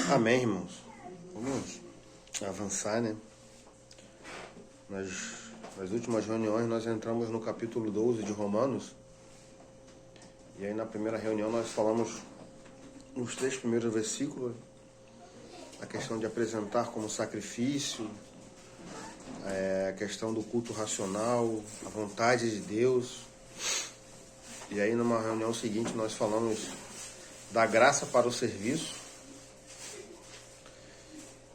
Amém, irmãos. Vamos avançar, né? Nas últimas reuniões nós entramos no capítulo 12 de Romanos. E aí na primeira reunião nós falamos nos 3 primeiros versículos a questão de apresentar como sacrifício, a questão do culto racional, a vontade de Deus. E aí numa reunião seguinte nós falamos da graça para o serviço.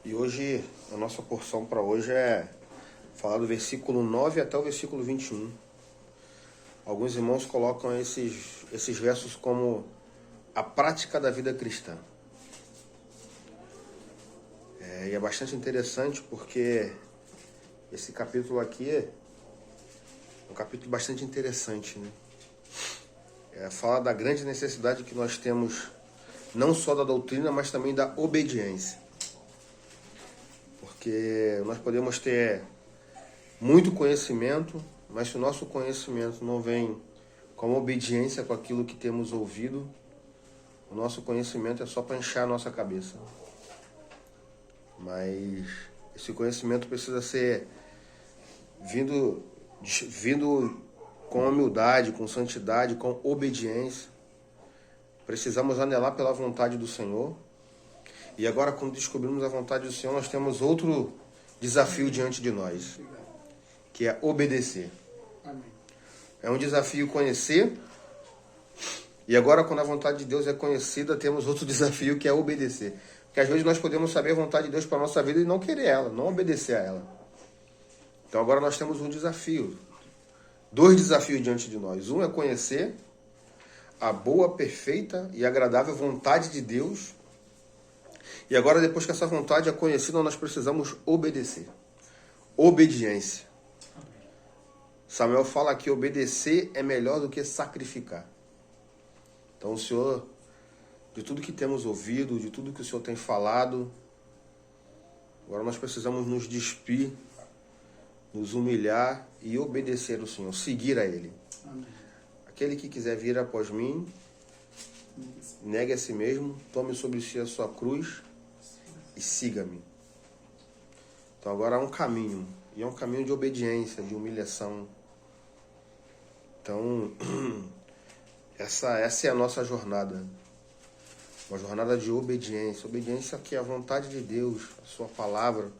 E hoje, a nossa porção para hoje é falar do versículo 9 até o versículo 21. Alguns irmãos colocam esses versos como a prática da vida cristã. E é bastante interessante porque esse capítulo aqui é um capítulo bastante interessante, né? Fala da grande necessidade que nós temos, não só da doutrina, mas também da obediência. Porque nós podemos ter muito conhecimento, mas se o nosso conhecimento não vem com obediência com aquilo que temos ouvido, o nosso conhecimento é só para encher a nossa cabeça. Mas esse conhecimento precisa ser vindo com humildade, com santidade, com obediência. Precisamos anelar pela vontade do Senhor. E agora, quando descobrimos a vontade do Senhor, nós temos outro desafio diante de nós, que é obedecer. Amém. É um desafio conhecer, e agora, quando a vontade de Deus é conhecida, temos outro desafio, que é obedecer. Porque às vezes nós podemos saber a vontade de Deus para a nossa vida e não querer ela, não obedecer a ela. Então agora nós temos um desafio, 2 desafios diante de nós. Um é conhecer a boa, perfeita e agradável vontade de Deus. E agora, depois que essa vontade é conhecida, nós precisamos obedecer. Obediência. Samuel fala que obedecer é melhor do que sacrificar. Então, o Senhor, de tudo que temos ouvido, de tudo que o Senhor tem falado, agora nós precisamos nos despir, nos humilhar e obedecer ao Senhor, seguir a Ele. Amém. Aquele que quiser vir após mim, negue a si mesmo, tome sobre si a sua cruz e siga-me. Então agora há um caminho, e é um caminho de obediência, de humilhação. Então, essa é a nossa jornada. Uma jornada de obediência. Obediência que é a vontade de Deus, a sua palavra.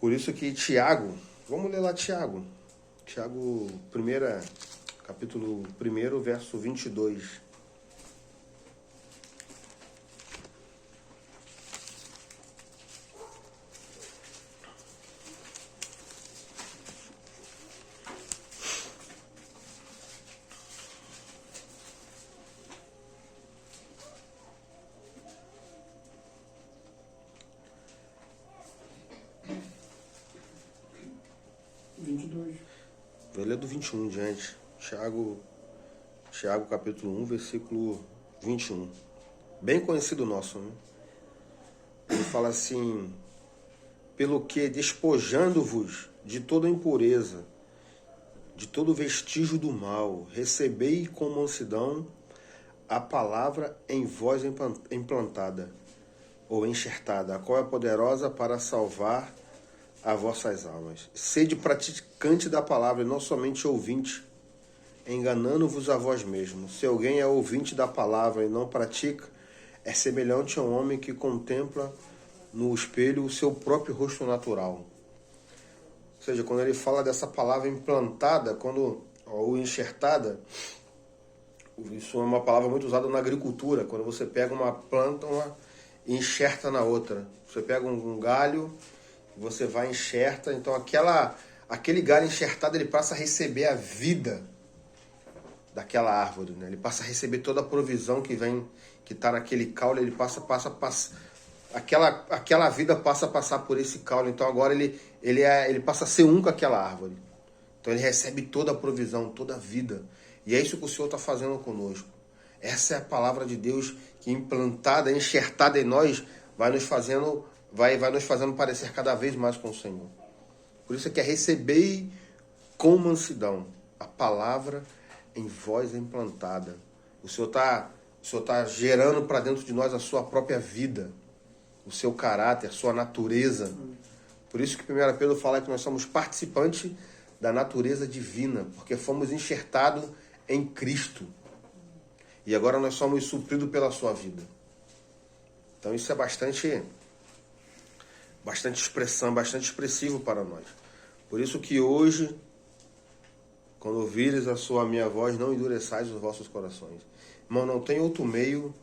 Por isso que Tiago, vamos ler lá Tiago. Tiago, capítulo 1, verso 22. Vou ler do 21 em diante. Tiago capítulo 1, versículo 21. Bem conhecido nosso, né? Ele fala assim: pelo que, despojando-vos de toda impureza, de todo vestígio do mal, recebei com mansidão a palavra em vós implantada, ou enxertada, a qual é poderosa para salvar as vossas almas. Sede praticante da palavra, e não somente ouvinte, enganando-vos a vós mesmos. Se alguém é ouvinte da palavra e não pratica, é semelhante a um homem que contempla no espelho o seu próprio rosto natural. Ou seja, quando ele fala dessa palavra implantada, ou enxertada, isso é uma palavra muito usada na agricultura, quando você pega uma planta e enxerta na outra. Você pega um galho, você vai e enxerta, então aquele galho enxertado, ele passa a receber a vida daquela árvore, né? Ele passa a receber toda a provisão que está naquele caule, ele passa aquela vida passa a passar por esse caule, então agora ele passa a ser um com aquela árvore. Então ele recebe toda a provisão, toda a vida. E é isso que o Senhor está fazendo conosco. Essa é a palavra de Deus que implantada, enxertada em nós, vai nos fazendo parecer cada vez mais com o Senhor. Por isso é que é receber com mansidão a palavra em vós implantada. O Senhor está gerando para dentro de nós a sua própria vida. o seu caráter, sua natureza. Por isso que 1 Pedro fala que nós somos participantes da natureza divina, porque fomos enxertados em Cristo. E agora nós somos supridos pela sua vida. Então isso é bastante expressão, bastante expressivo para nós. Por isso que hoje, quando ouvires a minha voz, não endureçais os vossos corações. Irmão, não tem outro meio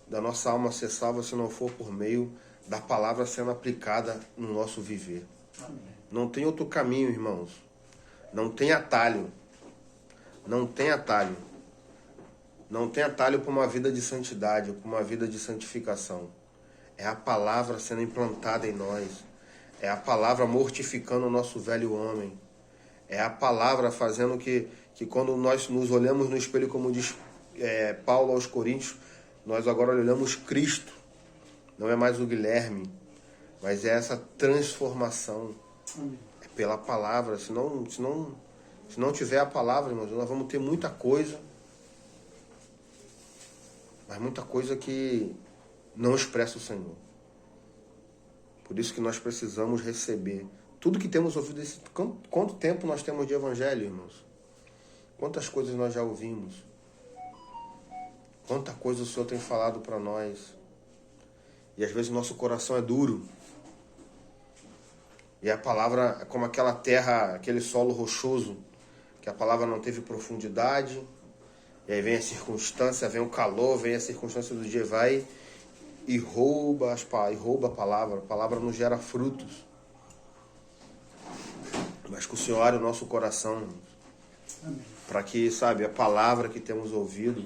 da nossa alma ser salva se não for por meio da palavra sendo aplicada no nosso viver. Amém. Não tem outro caminho, irmãos. Não tem atalho. Não tem atalho. Não tem atalho para uma vida de santidade, para uma vida de santificação. É a palavra sendo implantada em nós. É a palavra mortificando o nosso velho homem. É a palavra fazendo que quando nós nos olhamos no espelho, como diz Paulo aos Coríntios, nós agora olhamos Cristo. Não é mais o Guilherme, mas é essa transformação. É pela palavra. Se não tiver a palavra, irmãos, nós vamos ter muita coisa, mas muita coisa que não expressa o Senhor. Por isso que nós precisamos receber tudo que temos ouvido. Quanto tempo nós temos de evangelho, irmãos? Quantas coisas nós já ouvimos? Quanta coisa o Senhor tem falado para nós. E às vezes o nosso coração é duro. E a palavra é como aquela terra, aquele solo rochoso, que a palavra não teve profundidade. E aí vem a circunstância, vem o calor, vem a circunstância do dia, vai e rouba a palavra. A palavra não gera frutos. Mas que o Senhor abra o nosso coração, para que, a palavra que temos ouvido,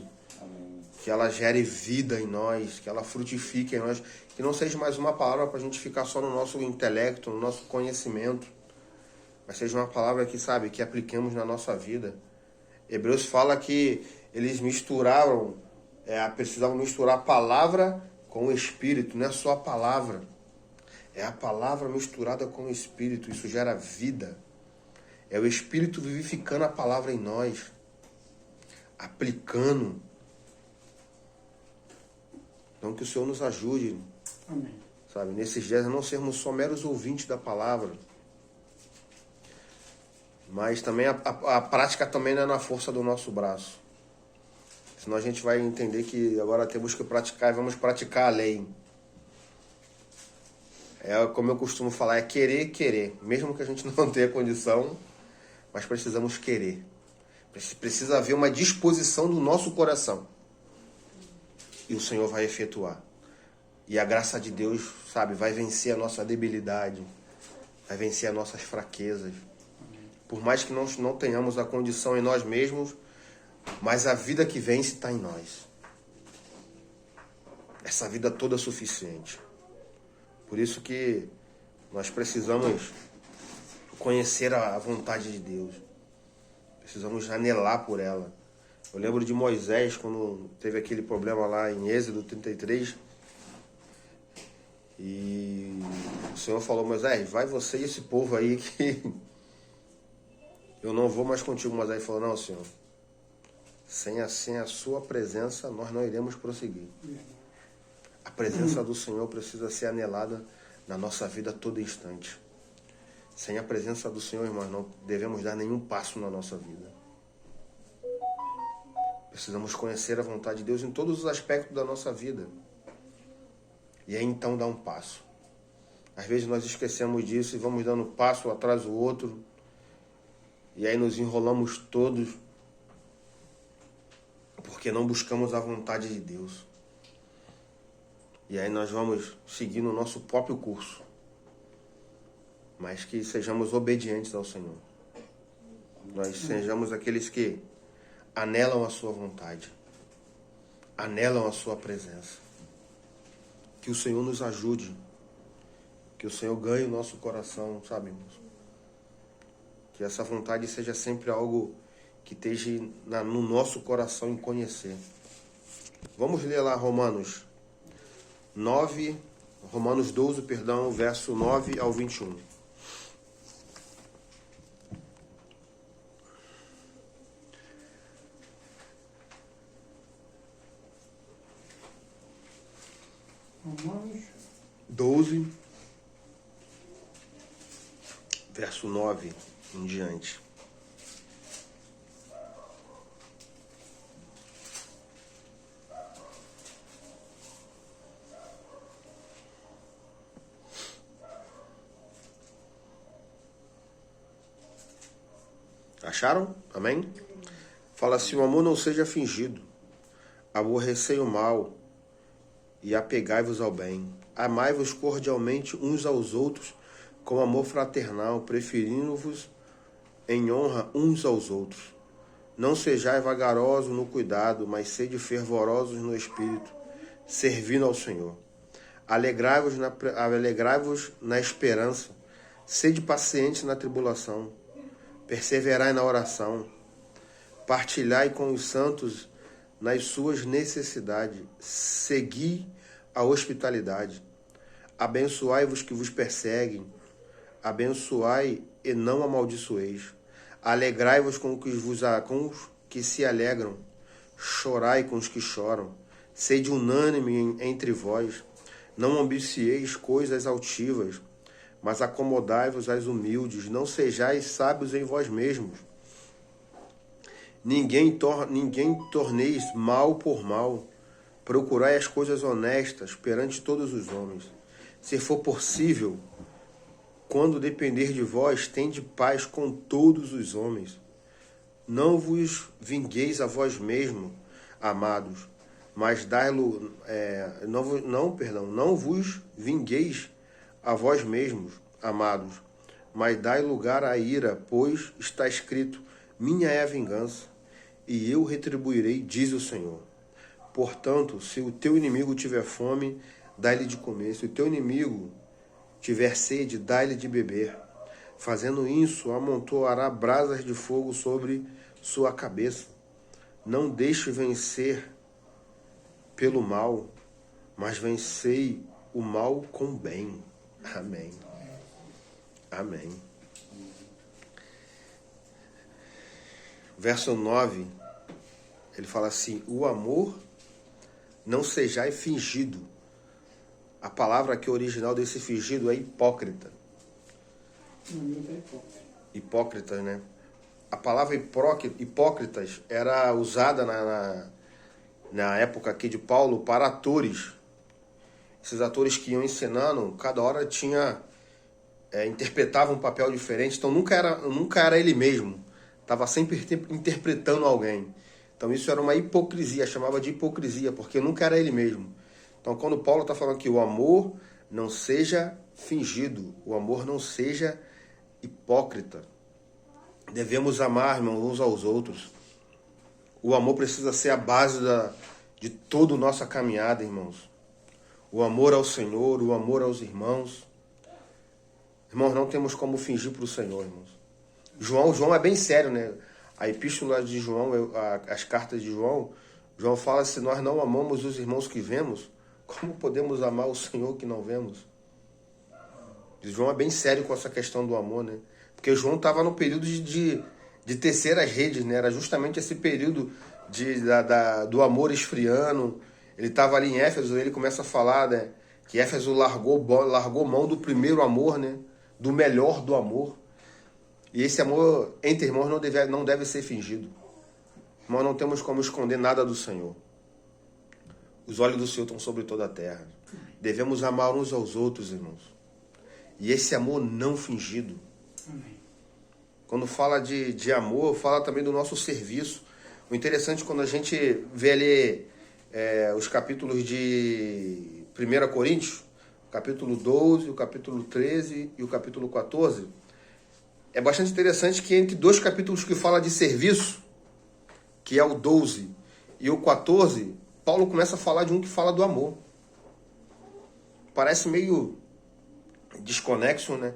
que ela gere vida em nós, que ela frutifique em nós, que não seja mais uma palavra para a gente ficar só no nosso intelecto, no nosso conhecimento, mas seja uma palavra que, que apliquemos na nossa vida. Hebreus fala que eles precisavam misturar a palavra com o Espírito, não é só a palavra, é a palavra misturada com o Espírito, isso gera vida. É o Espírito vivificando a palavra em nós, aplicando. Então que o Senhor nos ajude. Amém. Nesses dias, a não sermos só meros ouvintes da palavra. Mas também a prática também não é na força do nosso braço. Senão a gente vai entender que agora temos que praticar e vamos praticar a lei. É como eu costumo falar, é querer. Mesmo que a gente não tenha condição, mas precisamos querer. Precisa haver uma disposição do nosso coração. E o Senhor vai efetuar. E a graça de Deus, vai vencer a nossa debilidade. Vai vencer as nossas fraquezas. Por mais que não tenhamos a condição em nós mesmos, mas a vida que vence está em nós. Essa vida toda é suficiente. Por isso que nós precisamos conhecer a vontade de Deus. Precisamos anelar por ela. Eu lembro de Moisés, quando teve aquele problema lá em Êxodo 33. E o Senhor falou, Moisés, vai você e esse povo aí que eu não vou mais contigo. Moisés falou, não, Senhor, sem a sua presença nós não iremos prosseguir. A presença do Senhor precisa ser anelada na nossa vida a todo instante. Sem a presença do Senhor, irmãos, não devemos dar nenhum passo na nossa vida. Precisamos conhecer a vontade de Deus em todos os aspectos da nossa vida. E aí então dar um passo. Às vezes nós esquecemos disso e vamos dando um passo atrás do outro. E aí nos enrolamos todos. Porque não buscamos a vontade de Deus. E aí nós vamos seguindo o nosso próprio curso. Mas que sejamos obedientes ao Senhor. Nós sejamos aqueles que anelam a sua vontade. Anelam a sua presença. Que o Senhor nos ajude. Que o Senhor ganhe o nosso coração, irmãos? Que essa vontade seja sempre algo que esteja no nosso coração em conhecer. Vamos ler lá Romanos 12, verso 9 ao 21. Romanos 12, verso 9 em diante. Acharam? Amém? Fala assim: o amor não seja fingido. Aborrecei o mal e apegai-vos ao bem. Amai-vos cordialmente uns aos outros com amor fraternal, preferindo-vos em honra uns aos outros. Não sejais vagarosos no cuidado, mas sede fervorosos no espírito, servindo ao Senhor. Alegrai-vos na esperança, sede pacientes na tribulação, perseverai na oração, partilhai com os santos nas suas necessidades, segui a hospitalidade, abençoai-vos que vos perseguem, abençoai e não amaldiçoeis, alegrai-vos com os que se alegram, chorai com os que choram, sede unânime entre vós, não ambicieis coisas altivas, mas acomodai-vos às humildes, não sejais sábios em vós mesmos. Ninguém torneis mal por mal, procurai as coisas honestas perante todos os homens. Se for possível, quando depender de vós, tende paz com todos os homens. Não vos vingueis a vós mesmos, amados, mas não vos vingueis a vós mesmos, amados, mas dai lugar à ira, pois está escrito: minha é a vingança, e eu retribuirei, diz o Senhor. Portanto, se o teu inimigo tiver fome, dá-lhe de comer. Se o teu inimigo tiver sede, dá-lhe de beber. Fazendo isso, amontoará brasas de fogo sobre sua cabeça. Não deixe vencer pelo mal, mas vencei o mal com o bem. Amém. Amém. Verso 9, ele fala assim: o amor não sejai fingido. A palavra aqui original desse fingido é hipócrita. Hipócritas, né? A palavra hipócritas era usada na época aqui de Paulo para atores. Esses atores que iam ensinando, cada hora interpretava um papel diferente, então nunca era ele mesmo. Estava sempre interpretando alguém. Então isso era uma hipocrisia, chamava de hipocrisia, porque nunca era ele mesmo. Então quando Paulo está falando que o amor não seja fingido, o amor não seja hipócrita. Devemos amar, irmãos, uns aos outros. O amor precisa ser a base de toda a nossa caminhada, irmãos. O amor ao Senhor, o amor aos irmãos. Irmãos, não temos como fingir para o Senhor, irmãos. João é bem sério, né? A epístola de João, as cartas de João fala: se nós não amamos os irmãos que vemos, como podemos amar o Senhor que não vemos? João é bem sério com essa questão do amor, né? Porque João estava no período de tecer as redes, né? Era justamente esse período do amor esfriando. Ele estava ali em Éfeso, ele começa a falar, né, que Éfeso largou mão do primeiro amor, né? Do melhor do amor. E esse amor entre irmãos não deve ser fingido. Nós não temos como esconder nada do Senhor. Os olhos do Senhor estão sobre toda a terra. Devemos amar uns aos outros, irmãos. E esse amor não fingido. Amém. Quando fala de amor, fala também do nosso serviço. O interessante é quando a gente vê ali os capítulos de 1 Coríntios, o capítulo 12, o capítulo 13 e o capítulo 14, é bastante interessante que entre dois capítulos que fala de serviço, que é o 12 e o 14, Paulo começa a falar de um que fala do amor. Parece meio desconexo, né?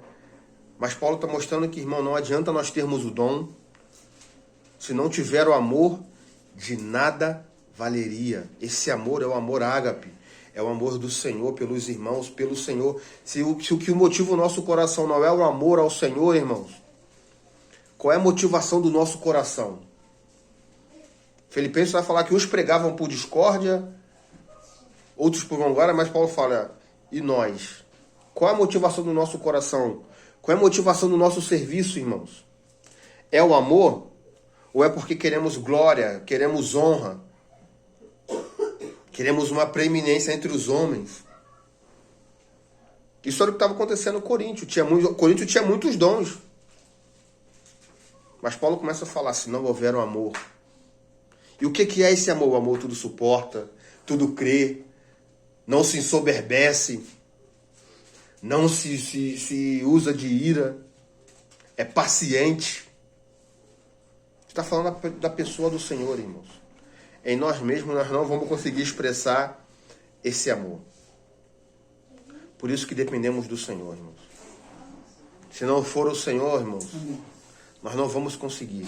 Mas Paulo está mostrando que, irmão, não adianta nós termos o dom, se não tiver o amor, de nada valeria. Esse amor é o amor ágape, é o amor do Senhor pelos irmãos, pelo Senhor. Se o que motiva o nosso coração não é o amor ao Senhor, irmãos, qual é a motivação do nosso coração? Filipenses vai falar que uns pregavam por discórdia, outros por vanglória, mas Paulo fala: E nós? Qual é a motivação do nosso coração? Qual é a motivação do nosso serviço, irmãos? É o amor? Ou é porque queremos glória, queremos honra, queremos uma preeminência entre os homens? Isso era o que estava acontecendo no Coríntio. Coríntio tinha muitos dons. Mas Paulo começa a falar, se não houver o amor. E o que é esse amor? O amor tudo suporta, tudo crê, não se ensoberbece, não se usa de ira, é paciente. Está falando da pessoa do Senhor, irmãos. Em nós mesmos nós não vamos conseguir expressar esse amor. Por isso que dependemos do Senhor, irmãos. Se não for o Senhor, irmãos, nós não vamos conseguir.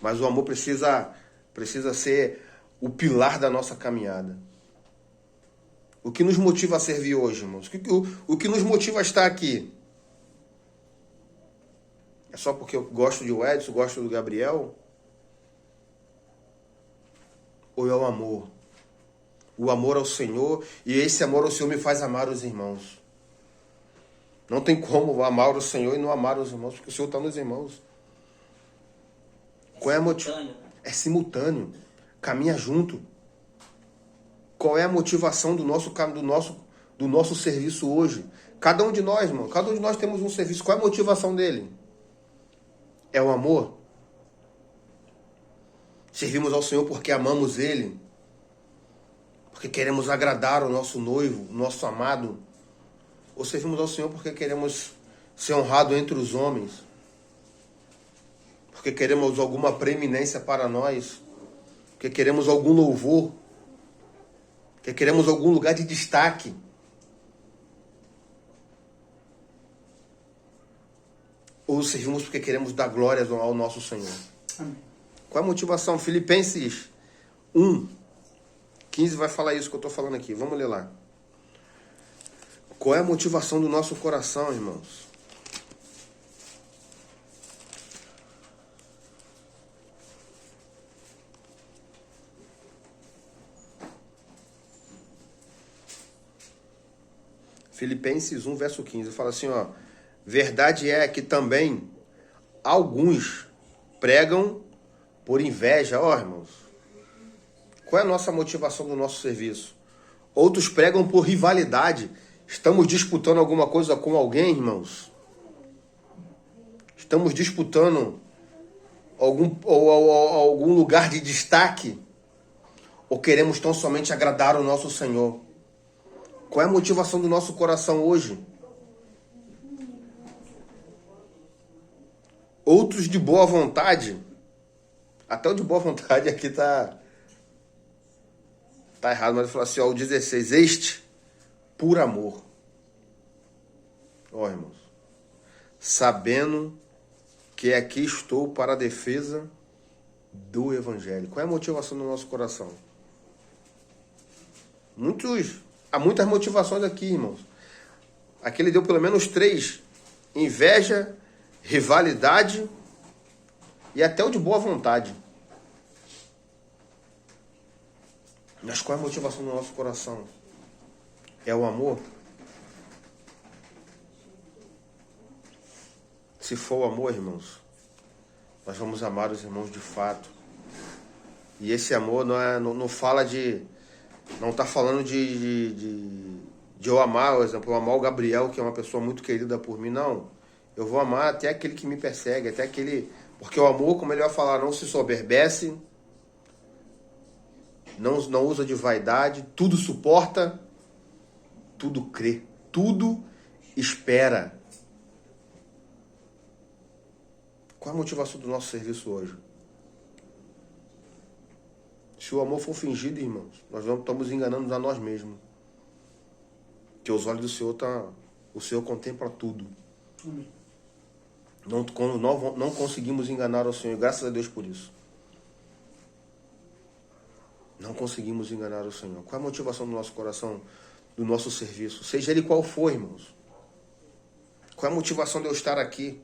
Mas o amor precisa ser o pilar da nossa caminhada. O que nos motiva a servir hoje, irmãos? O que nos motiva a estar aqui? É só porque eu gosto de Edson, gosto do Gabriel? Ou é o amor? O amor ao Senhor, e esse amor ao Senhor me faz amar os irmãos. Não tem como amar o Senhor e não amar os irmãos, porque o Senhor está nos irmãos. Qual é a motivação? É simultâneo. Caminha junto. Qual é a motivação do nosso serviço hoje? Cada um de nós, irmão, cada um de nós temos um serviço. Qual é a motivação dele? É o amor? Servimos ao Senhor porque amamos Ele? Porque queremos agradar o nosso noivo, o nosso amado? Ou servimos ao Senhor porque queremos ser honrados entre os homens? Porque queremos alguma preeminência para nós? Porque queremos algum louvor? Porque queremos algum lugar de destaque? Ou servimos porque queremos dar glórias ao nosso Senhor? Amém. Qual é a motivação? Filipenses 1:15 vai falar isso que eu estou falando aqui. Vamos ler lá. Qual é a motivação do nosso coração, irmãos? Filipenses 1, verso 15. Fala assim, ó. Verdade é que também alguns pregam por inveja. Ó, irmãos. Qual é a nossa motivação do nosso serviço? Outros pregam por rivalidade. Estamos disputando alguma coisa com alguém, irmãos? Estamos disputando algum lugar de destaque? Ou queremos tão somente agradar o nosso Senhor? Qual é a motivação do nosso coração hoje? Outros de boa vontade. Até o de boa vontade aqui tá errado, mas ele falou assim, ó, o 16, este por amor. Ó, irmãos, sabendo que aqui estou para a defesa do Evangelho. Qual é a motivação do nosso coração? Há muitas motivações aqui, irmãos. Aqui ele deu pelo menos 3. Inveja, rivalidade e até o de boa vontade. Mas qual é a motivação do nosso coração? É o amor? Se for o amor, irmãos, nós vamos amar os irmãos de fato. E esse amor não fala de... Não está falando de eu amar, por exemplo, eu amar o Gabriel, que é uma pessoa muito querida por mim. Não. Eu vou amar até aquele que me persegue, até aquele... Porque o amor, como ele vai falar, não se soberbece, não usa de vaidade, tudo suporta, tudo crê, tudo espera. Qual a motivação do nosso serviço hoje? Se o amor for fingido, irmãos, nós estamos enganando a nós mesmos. Que os olhos do Senhor o Senhor contempla tudo. Não conseguimos enganar o Senhor, graças a Deus por isso. Não conseguimos enganar o Senhor. Qual é a motivação do nosso coração, do nosso serviço? Seja ele qual for, irmãos. Qual é a motivação de eu estar aqui?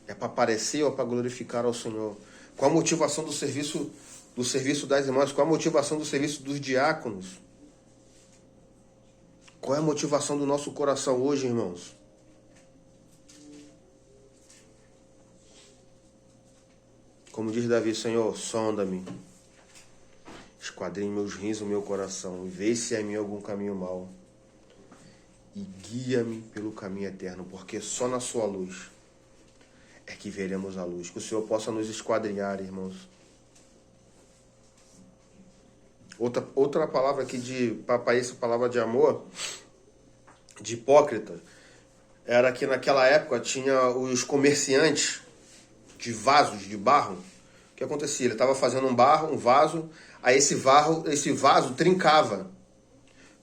É para aparecer ou para glorificar ao Senhor? Qual a motivação do serviço das irmãs? Qual a motivação do serviço dos diáconos? Qual é a motivação do nosso coração hoje, irmãos? Como diz Davi, Senhor, sonda-me, esquadrinhe meus rins, o meu coração, e vê se há em mim algum caminho mau. E guia-me pelo caminho eterno, porque só na sua luz é que veremos a luz. Que o Senhor possa nos esquadrinhar, irmãos. Outra palavra aqui para essa palavra de amor, de hipócrita, era que naquela época tinha os comerciantes de vasos de barro. O que acontecia? Ele estava fazendo um vaso, aí esse vaso trincava.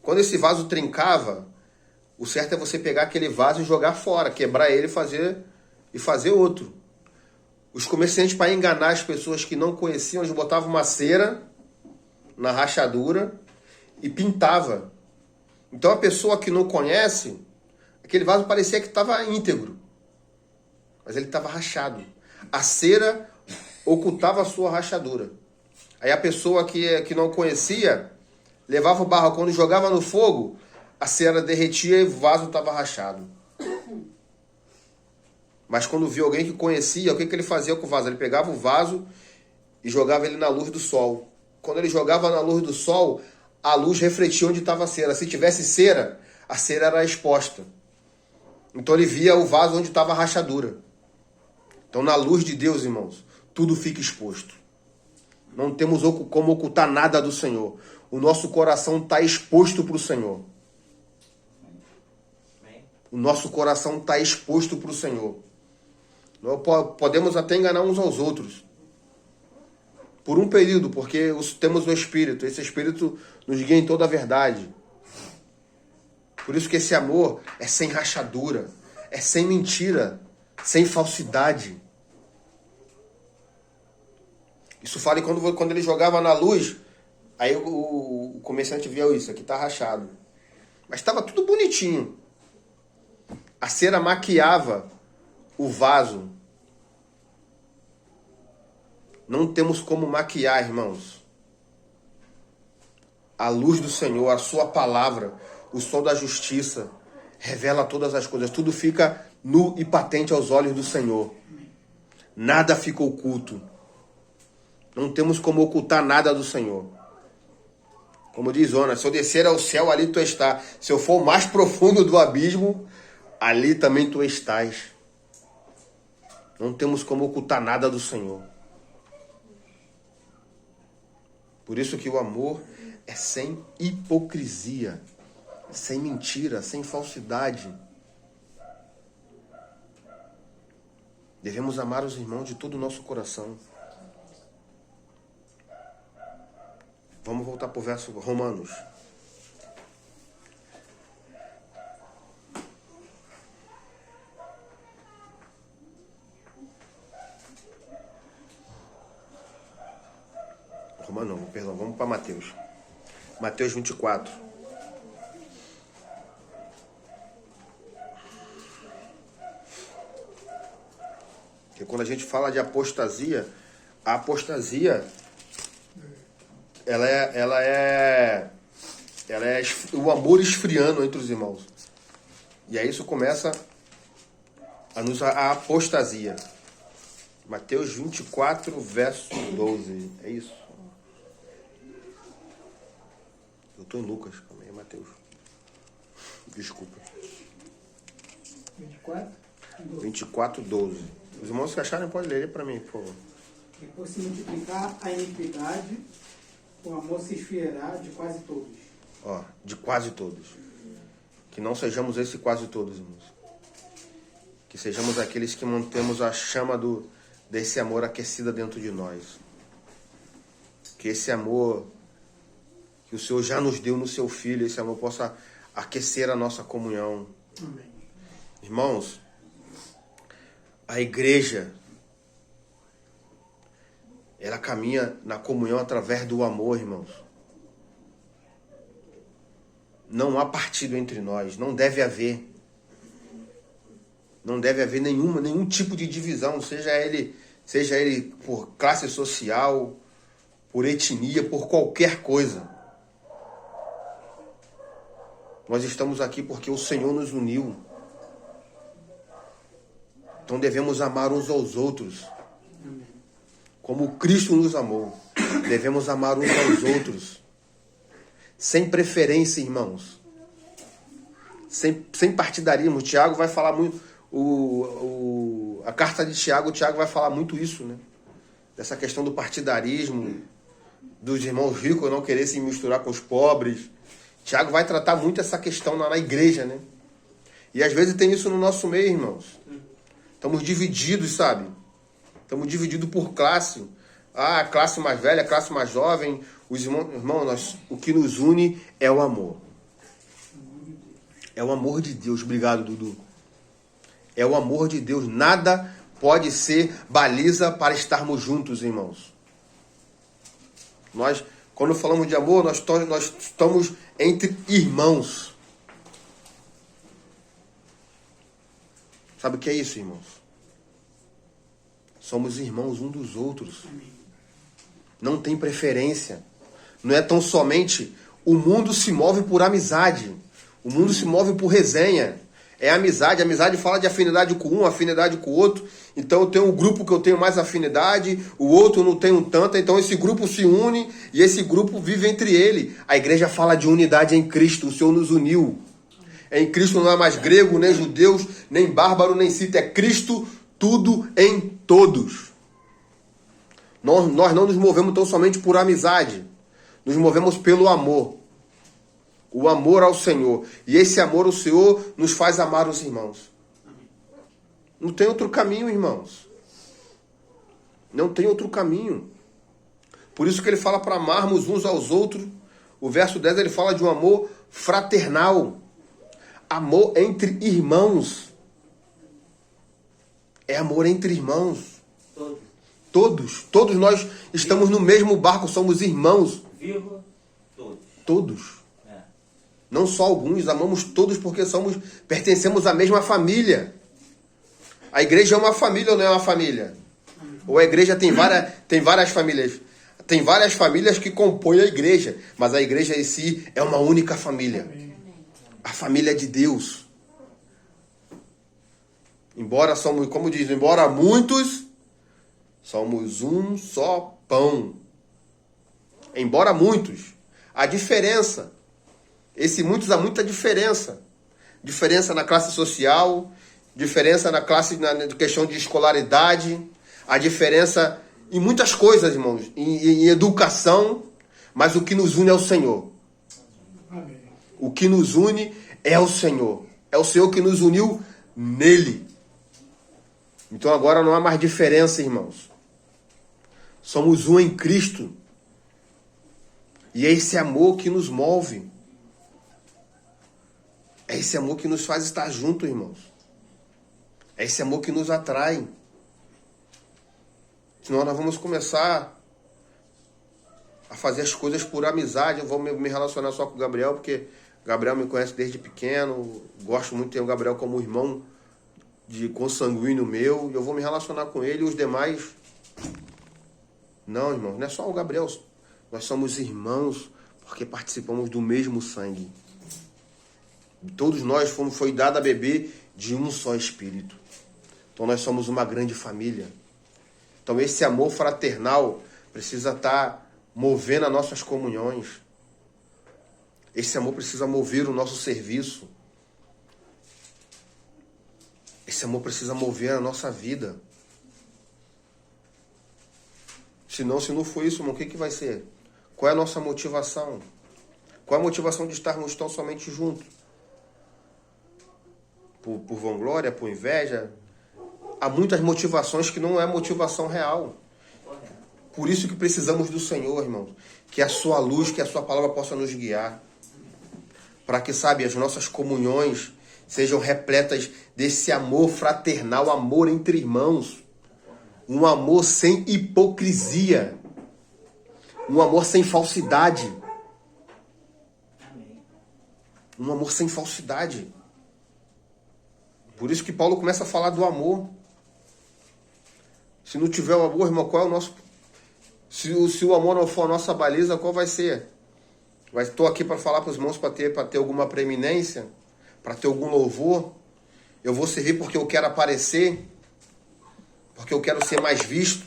Quando esse vaso trincava, o certo é você pegar aquele vaso e jogar fora, quebrar ele e fazer outro. Os comerciantes, para enganar as pessoas que não conheciam, eles botavam uma cera na rachadura e pintava. Então a pessoa que não conhece, aquele vaso parecia que estava íntegro, mas ele estava rachado. A cera ocultava a sua rachadura. Aí a pessoa que não conhecia levava o barro, quando jogava no fogo, a cera derretia e o vaso estava rachado. Mas quando via alguém que conhecia, o que ele fazia com o vaso? Ele pegava o vaso e jogava ele na luz do sol. Quando ele jogava na luz do sol, a luz refletia onde estava a cera. Se tivesse cera, a cera era exposta. Então ele via o vaso onde estava a rachadura. Então na luz de Deus, irmãos, tudo fica exposto. Não temos como ocultar nada do Senhor. O nosso coração está exposto para o Senhor. O nosso coração está exposto para o Senhor. Nós podemos até enganar uns aos outros. Por um período, porque temos o Espírito. Esse Espírito nos guia em toda a verdade. Por isso que esse amor é sem rachadura, é sem mentira, sem falsidade. Isso fala quando ele jogava na luz, aí o comerciante via isso, aqui está rachado. Mas estava tudo bonitinho. A cera maquiava o vaso. Não temos como maquiar, irmãos. A luz do Senhor, a sua palavra, o sol da justiça, revela todas as coisas. Tudo fica nu e patente aos olhos do Senhor. Nada fica oculto. Não temos como ocultar nada do Senhor. Como diz Jonas, se eu descer ao céu, ali tu estás. Se eu for o mais profundo do abismo, ali também tu estás. Não temos como ocultar nada do Senhor. Por isso que o amor é sem hipocrisia, sem mentira, sem falsidade. Devemos amar os irmãos de todo o nosso coração. Vamos voltar para o verso Romanos. Perdão, vamos para Mateus. Mateus 24. Porque quando a gente fala de apostasia, a apostasia ela é o amor esfriando entre os irmãos. E aí isso começa a apostasia. Mateus 24, verso 12. É isso. Eu estou em Lucas, calma aí, Mateus. Desculpa. 24, 12. Os irmãos que acharem podem ler para mim, por favor. E por se multiplicar a iniquidade, o amor se esfriará de quase todos. Ó, de quase todos. Que não sejamos esse quase todos, irmãos. Que sejamos aqueles que mantemos a chama desse amor aquecida dentro de nós. Que esse amor que o Senhor já nos deu no seu Filho, esse amor possa aquecer a nossa comunhão. Amém. Irmãos, a igreja, ela caminha na comunhão através do amor, irmãos. Não há partido entre nós, não deve haver. Não deve haver nenhum tipo de divisão, seja ele por classe social, por etnia, por qualquer coisa. Nós estamos aqui porque o Senhor nos uniu. Então devemos amar uns aos outros. Como Cristo nos amou. Devemos amar uns aos outros. Sem preferência, irmãos. Sem partidarismo. O Tiago vai falar muito. A carta de Tiago, o Tiago vai falar muito isso, né? Dessa questão do partidarismo, dos irmãos ricos não querer se misturar com os pobres. Tiago vai tratar muito essa questão na igreja, né? E às vezes tem isso no nosso meio, irmãos. Estamos divididos, sabe? Estamos divididos por classe. A classe mais velha, a classe mais jovem. Os irmãos, o que nos une é o amor. É o amor de Deus. Obrigado, Dudu. É o amor de Deus. Nada pode ser baliza para estarmos juntos, irmãos. Nós, quando falamos de amor, nós estamos entre irmãos. Sabe o que é isso, irmãos? Somos irmãos um dos outros. Não tem preferência. Não é tão somente... O mundo se move por amizade. O mundo se move por resenha. É amizade. A amizade fala de afinidade com um, afinidade com o outro. Então eu tenho um grupo que eu tenho mais afinidade, o outro não tem tanta. Então esse grupo se une e esse grupo vive entre ele. A igreja fala de unidade em Cristo. O Senhor nos uniu. Em Cristo não é mais grego, nem judeus, nem bárbaro, nem cita. É Cristo, tudo em todos. Nós não nos movemos tão somente por amizade. Nos movemos pelo amor. O amor ao Senhor. E esse amor ao Senhor nos faz amar os irmãos. Não tem outro caminho, irmãos. Não tem outro caminho. Por isso que ele fala para amarmos uns aos outros. O verso 10 ele fala de um amor fraternal. Amor entre irmãos. É amor entre irmãos. Todos nós estamos no mesmo barco, somos irmãos. Todos. Não só alguns, amamos todos porque pertencemos à mesma família. A igreja é uma família ou não é uma família? Ou a igreja tem várias famílias? Tem várias famílias que compõem a igreja, mas a igreja em si é uma única família. A família de Deus. Embora muitos, somos um só pão. Embora muitos, a diferença, muitos há muita diferença. Diferença na classe social, diferença na questão de escolaridade, a diferença em muitas coisas, irmãos, em educação, mas o que nos une é o Senhor. Amém. O que nos une é o Senhor. É o Senhor que nos uniu nele. Então agora não há mais diferença, irmãos. Somos um em Cristo. E é esse amor que nos move. É esse amor que nos faz estar juntos, irmãos. É esse amor que nos atrai. Senão nós vamos começar a fazer as coisas por amizade. Eu vou me relacionar só com o Gabriel, porque o Gabriel me conhece desde pequeno. Gosto muito de ter o Gabriel como irmão consanguíneo meu. E eu vou me relacionar com ele e os demais. Não, irmãos, não é só o Gabriel. Nós somos irmãos porque participamos do mesmo sangue. Todos nós foi dado a beber de um só Espírito. Então nós somos uma grande família. Então esse amor fraternal precisa estar movendo as nossas comunhões. Esse amor precisa mover o nosso serviço. Esse amor precisa mover a nossa vida. Se não for isso, irmão, o que vai ser? Qual é a nossa motivação? Qual é a motivação de estarmos tão somente juntos? Por vanglória, por inveja? Há muitas motivações que não é motivação real. Por isso que precisamos do Senhor, irmãos. Que a sua luz, que a sua palavra possa nos guiar. Para que, sabe, as nossas comunhões sejam repletas desse amor fraternal, amor entre irmãos. Um amor sem hipocrisia. Um amor sem falsidade. Um amor sem falsidade. Por isso que Paulo começa a falar do amor. Se não tiver o amor, irmão, qual é o nosso... Se o amor não for a nossa baliza, qual vai ser? Mas estou aqui para falar para os irmãos para ter alguma preeminência, para ter algum louvor. Eu vou servir porque eu quero aparecer, porque eu quero ser mais visto.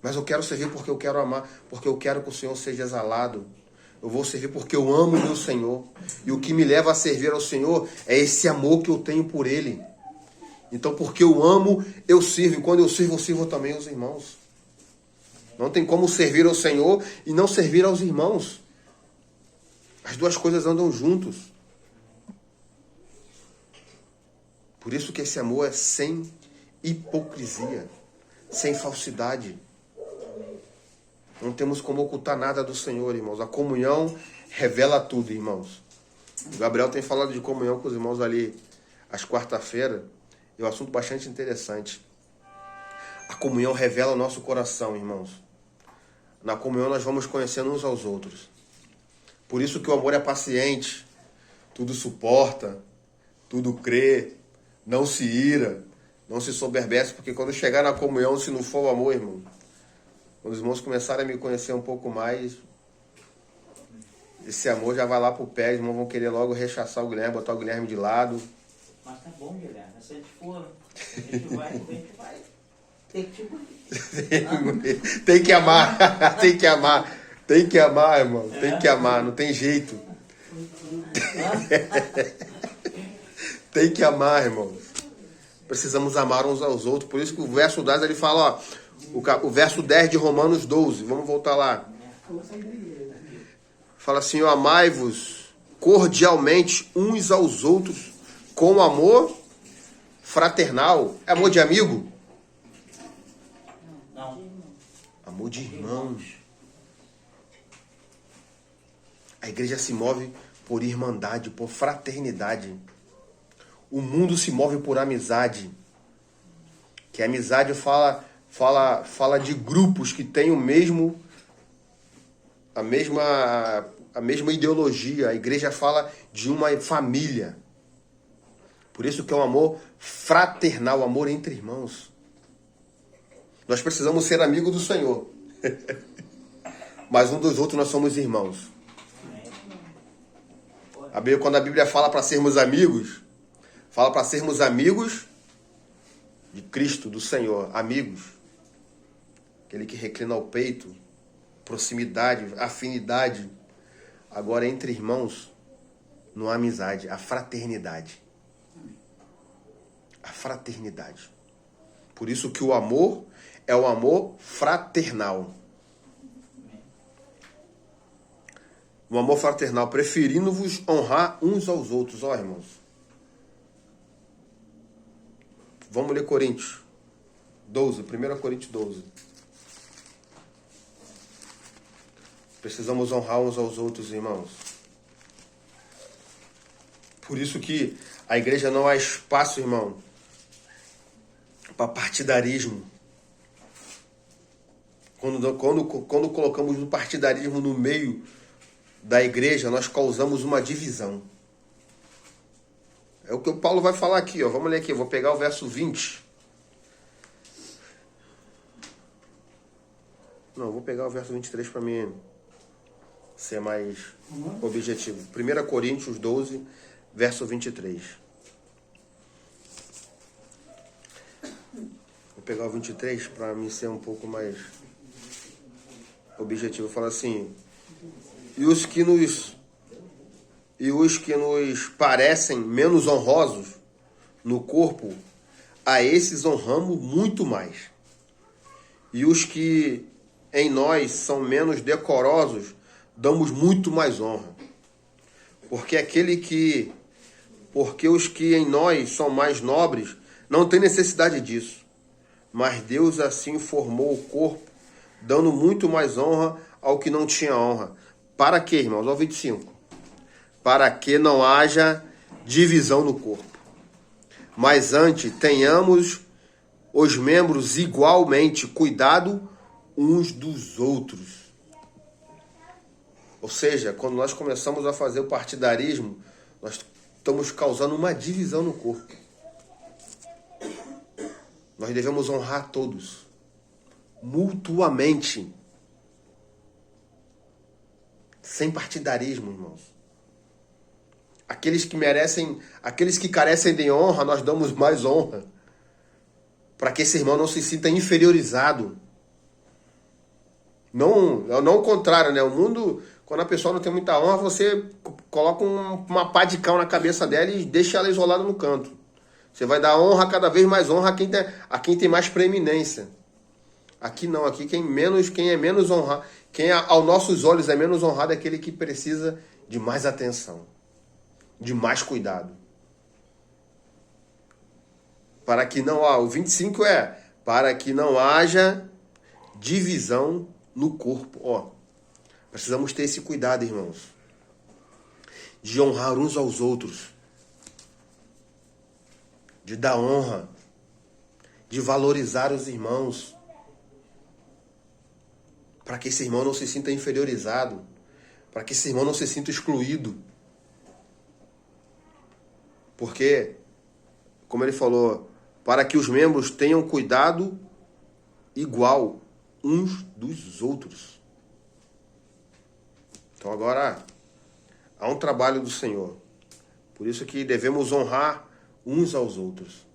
Mas eu quero servir porque eu quero amar, porque eu quero que o Senhor seja exalado. Eu vou servir porque eu amo o meu Senhor. E o que me leva a servir ao Senhor é esse amor que eu tenho por Ele. Então, porque eu amo, eu sirvo. E quando eu sirvo também aos irmãos. Não tem como servir ao Senhor e não servir aos irmãos. As duas coisas andam juntos. Por isso que esse amor é sem hipocrisia, sem falsidade. Não temos como ocultar nada do Senhor, irmãos. A comunhão revela tudo, irmãos. O Gabriel tem falado de comunhão com os irmãos ali às quarta-feiras. É um assunto bastante interessante. A comunhão revela o nosso coração, irmãos. Na comunhão nós vamos conhecendo uns aos outros. Por isso que o amor é paciente, tudo suporta, tudo crê, não se ira, não se soberbece, porque quando chegar na comunhão, se não for o amor, irmão, quando os irmãos começarem a me conhecer um pouco mais, esse amor já vai lá pro pé, os irmãos vão querer logo rechaçar o Guilherme, botar o Guilherme de lado. Mas tá bom, Guilherme, se a gente for, a gente vai ter que te engolir. Tem que amar, tem que amar, tem que amar, irmão, tem que amar, não tem jeito. Tem que amar, irmãos. Precisamos amar uns aos outros. Por isso que o verso 10 ele fala, ó, o verso 10 de Romanos 12. Vamos voltar lá. Fala assim, ó, amai-vos cordialmente uns aos outros com amor fraternal. É amor de amigo? Não. Amor de irmãos. A igreja se move por irmandade, por fraternidade. O mundo se move por amizade. Que a amizade fala de grupos que têm a mesma ideologia. A igreja fala de uma família. Por isso que é um amor fraternal, amor entre irmãos. Nós precisamos ser amigos do Senhor. Mas um dos outros nós somos irmãos. Quando a Bíblia fala para sermos amigos, fala para sermos amigos de Cristo, do Senhor. Amigos. Aquele que reclina o peito. Proximidade, afinidade. Agora, entre irmãos, não há amizade, há fraternidade. A fraternidade. Por isso que o amor é o amor fraternal. O amor fraternal, preferindo-vos honrar uns aos outros. Ó, irmãos. Vamos ler Coríntios 12, 1 Coríntios 12. Precisamos honrar uns aos outros, irmãos. Por isso que a igreja não há espaço, irmão, para partidarismo. Quando colocamos o partidarismo no meio da igreja, nós causamos uma divisão. É o que o Paulo vai falar aqui, ó. Vamos ler aqui, eu vou pegar o verso 20. Não, eu vou pegar o verso 23 para mim ser mais objetivo. 1 Coríntios 12, verso 23. Vou pegar o 23 para mim ser um pouco mais objetivo. Fala assim: E os que nos parecem menos honrosos no corpo, a esses honramos muito mais. E os que em nós são menos decorosos, damos muito mais honra. Porque os que em nós são mais nobres, não tem necessidade disso. Mas Deus assim formou o corpo, dando muito mais honra ao que não tinha honra. Para quê, irmãos? Ao 25. Para que não haja divisão no corpo. Mas antes, tenhamos os membros igualmente cuidado uns dos outros. Ou seja, quando nós começamos a fazer o partidarismo, nós estamos causando uma divisão no corpo. Nós devemos honrar todos, mutuamente. sem partidarismo, irmãos. Aqueles que carecem de honra, nós damos mais honra, para que esse irmão não se sinta inferiorizado. Não o contrário, né? O mundo, quando a pessoa não tem muita honra, você coloca uma pá de cal na cabeça dela e deixa ela isolada no canto. Você vai dar honra, cada vez mais honra a quem tem mais preeminência. Aqui não, aqui quem é menos honrado, aos nossos olhos é menos honrado é aquele que precisa de mais atenção, de mais cuidado. Para que não o 25 para que não haja divisão no corpo. Precisamos ter esse cuidado, irmãos, de honrar uns aos outros, de dar honra, de valorizar os irmãos, para que esse irmão não se sinta inferiorizado, para que esse irmão não se sinta excluído. Porque, como ele falou, para que os membros tenham cuidado igual uns dos outros. Então agora há um trabalho do Senhor. Por isso que devemos honrar uns aos outros.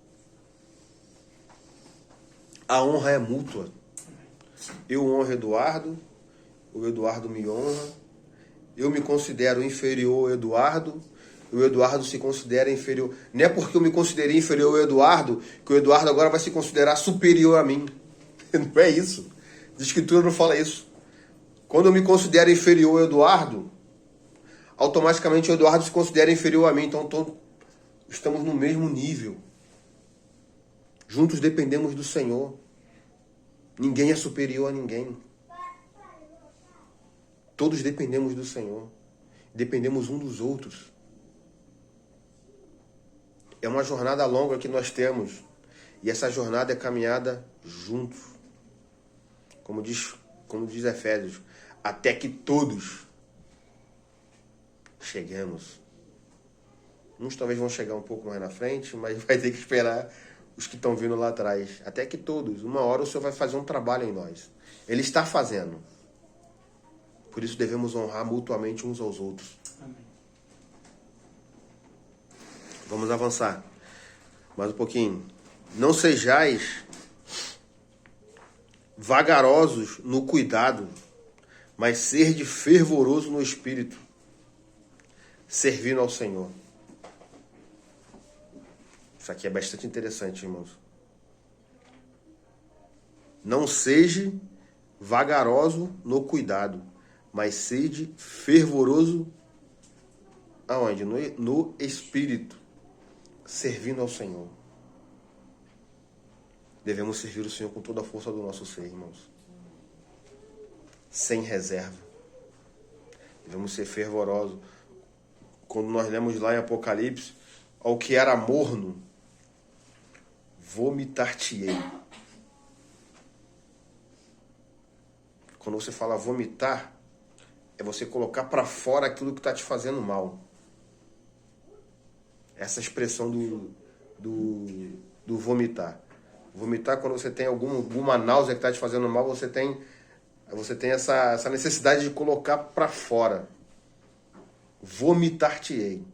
A honra é mútua. Eu honro Eduardo, o Eduardo me honra. Eu me considero inferior ao Eduardo, o Eduardo se considera inferior. Não é porque eu me considerei inferior ao Eduardo que o Eduardo agora vai se considerar superior a mim. Não é isso. A Escritura não fala isso. Quando eu me considero inferior ao Eduardo, automaticamente o Eduardo se considera inferior a mim. Então estamos no mesmo nível. Juntos dependemos do Senhor. Ninguém é superior a ninguém. Todos dependemos do Senhor. Dependemos uns dos outros. É uma jornada longa que nós temos. E essa jornada é caminhada juntos. Como diz Efésios, até que todos cheguemos. Uns talvez vão chegar um pouco mais na frente, mas vai ter que esperar os que estão vindo lá atrás. Até que todos. Uma hora o Senhor vai fazer um trabalho em nós. Ele está fazendo. Por isso devemos honrar mutuamente uns aos outros. Amém. Vamos avançar. Mais um pouquinho. Não sejais vagarosos no cuidado, mas sede fervoroso no espírito, servindo ao Senhor. Isso aqui é bastante interessante, irmãos. Não seja vagaroso no cuidado, mas sede fervoroso aonde? No espírito, servindo ao Senhor. Devemos servir o Senhor com toda a força do nosso ser, irmãos. Sem reserva. Devemos ser fervorosos. Quando nós lemos lá em Apocalipse, ao que era morno, vomitar-te-ei. Quando você fala vomitar, é você colocar para fora aquilo que está te fazendo mal. Essa expressão do vomitar. Vomitar, quando você tem alguma náusea que está te fazendo mal, você tem essa necessidade de colocar para fora. Vomitar-te-ei.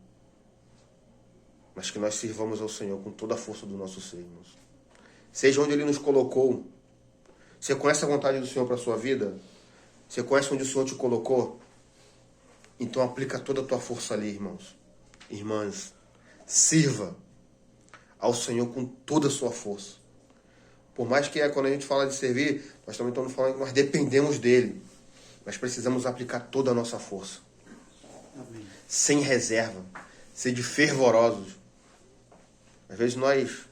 Mas que nós sirvamos ao Senhor com toda a força do nosso ser, irmãos. Seja onde Ele nos colocou. Você conhece a vontade do Senhor para a sua vida? Você conhece onde o Senhor te colocou? Então aplica toda a tua força ali, irmãos. Irmãs, sirva ao Senhor com toda a sua força. Por mais que quando a gente fala de servir, nós também estamos falando que nós dependemos dele. Mas precisamos aplicar toda a nossa força. Amém. Sem reserva. Ser de fervorosos. Às vezes nós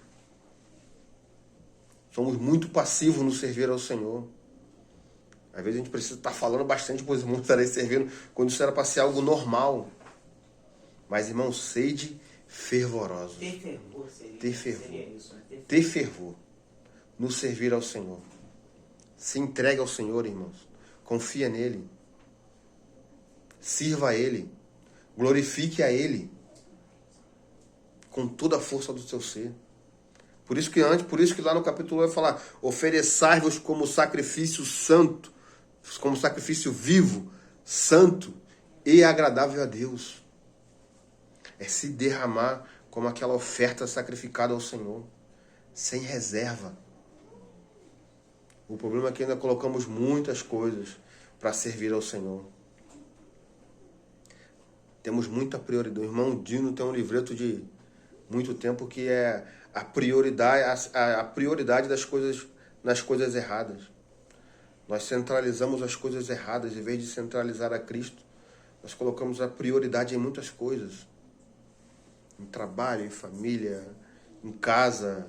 somos muito passivos no servir ao Senhor. Às vezes a gente precisa estar falando bastante para os irmãos estarem servindo, quando isso era para ser algo normal. Mas, irmãos, sede fervorosos. Ter fervor seria, Ter fervor. seria isso, né? Ter fervor no servir ao Senhor. Se entregue ao Senhor, irmãos. Confia nele. Sirva a Ele. Glorifique a Ele. Com toda a força do seu ser. Por isso que lá no capítulo vai falar: ofereçai-vos como sacrifício santo, como sacrifício vivo, santo e agradável a Deus. É se derramar como aquela oferta sacrificada ao Senhor, sem reserva. O problema é que ainda colocamos muitas coisas para servir ao Senhor. Temos muita prioridade. O irmão Dino tem um livreto de muito tempo que é a prioridade das coisas nas coisas erradas. Nós centralizamos as coisas erradas em vez de centralizar a Cristo. Nós colocamos a prioridade em muitas coisas. Em trabalho, em família, em casa.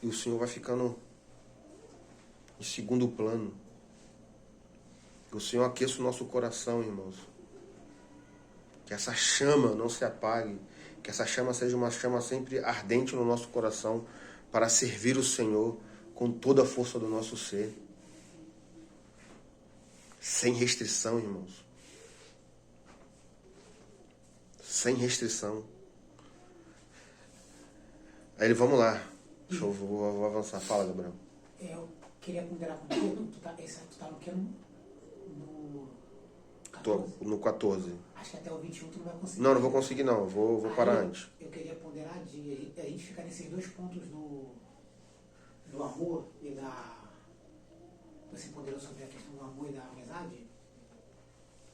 E o Senhor vai ficando em segundo plano. Que o Senhor aqueça o nosso coração, irmãos. Que essa chama não se apague. Que essa chama seja uma chama sempre ardente no nosso coração para servir o Senhor com toda a força do nosso ser. Sem restrição, irmãos. Sem restrição. Aí ele, vamos lá. Vou avançar. Fala, Gabriel. Eu queria ponderar contigo. Tu tá no que? No 14? No 14. Acho que até o 21 tu não vai conseguir. Não vou conseguir não. Vou parar antes. Eu queria ponderar de a gente ficar nesses dois pontos do amor e da... Você ponderou sobre a questão do amor e da amizade,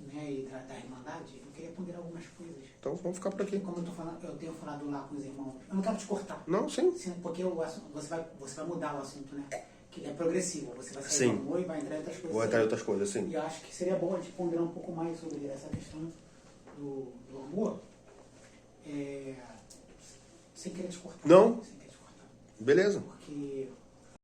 né, e da irmandade. Eu queria ponderar algumas coisas. Então vamos ficar por aqui. Como eu tenho falado lá com os irmãos, eu não quero te cortar. Não, sim. Porque você vai mudar o assunto, né? Que é progressivo. Você vai sair Sim. do amor e vai entrar em outras coisas. Vou entrar em outras coisas, sim. E eu acho que seria bom a gente ponderar um pouco mais sobre essa questão do amor. Sem querer te cortar. Não. Sem querer te cortar. Beleza. Porque